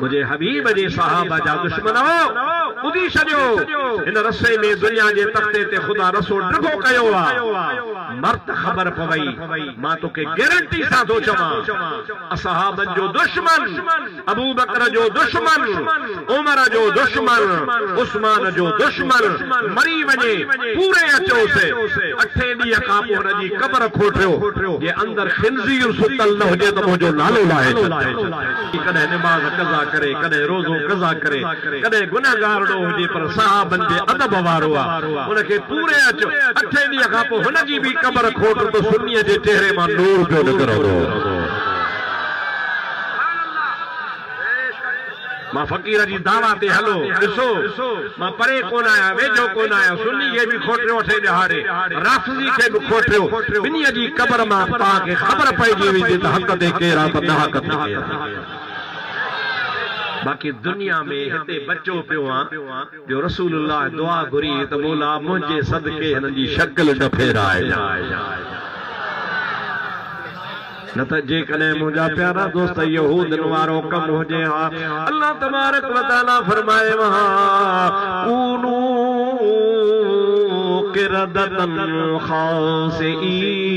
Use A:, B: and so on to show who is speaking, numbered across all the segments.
A: मुझे हबीब जे सहाबा जा दुश्मन ॿुधी छॾियो इन रसे में दुनिया जे तख़्ते ते ख़ुदा रसूल ॾिघो कयो आहे मर्द ख़बर पवई मां तोखे गारंटी सां थो चवां असहाबन जो दुश्मन अबू बकर जो दुश्मन उमर जो दुश्मन उस्मान जो दुश्मन मरी वञे पूरे अचोसि 8 ॾींहं खां पोइ हुन जी क़बर खोटियो जे अंदर खिंज़ीर सुतल न हुजे त मुंहिंजो नालो लाहे कॾहिं निमाज़ कज़ा करे कॾहिं रोज़ो कज़ा करे कॾहिं गुनहगार न हुजे पर सहाबन जे अदब वारो आहे उनखे पूरे अचो 8 ॾींहं खां पोइ हुन जी बि क़बर खोट तो सुन्नीअ जे चेहरे मां नूर पियो निकिरंदो मां फ़कीर जी दावा ते हलो ॾिसो मां परे कोन आहियां वेझो कोन आहियां सुन्नी खे बि खोटियो वठे ॾिहारे राफ़िज़ी खे बि खोटियो ॿिन्हीअ जी क़बर मां तव्हांखे ख़बर पइजी वेंदी त हक़ ते केरु आहे त नाहक़ ते केरु आहे बाक़ी दुनिया में हिते बच्चो पियो आहे जो रसूलुल्लाह दुआ घुरी त मौला मुंहिंजे सदके हिननि जी शक्ल न फेराए न त जेकॾहिं मुंहिंजा प्यारा दोस्त यहूदन वारो कम हुजे हा अल्लाह तबारक व तआला फरमाए वहा कूनू किरदतन खासिईन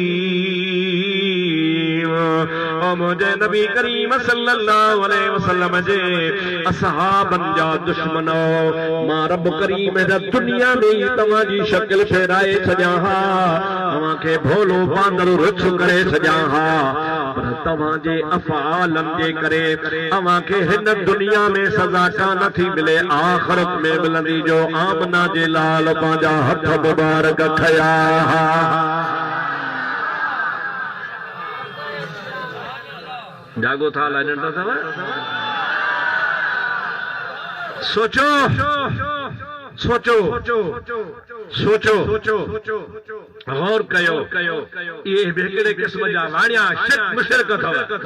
A: मुझे नबी करीम सल्लल्लाहु अलैहि वसल्लम जे असहाबन जा दुश्मन मां रब करीम जा दुनिया में तव्हां जी शक्ल फेराए छॾियां हा तव्हां खे भोलो बांदर रुछ करे छॾियां हा पर तव्हां जे अफ़आलन जे करे तव्हां खे हिन दुनिया में सज़ा कान थी मिले आख़िरत में मिलंदी जो आमना जे लाल पंहिंजा हथ मुबारक खया जागो था लाजन था सोचो सोचो सोचो गौर कयो ये हिकिड़े क़िस्म जा वाणिया शिरक मुशरिक अथव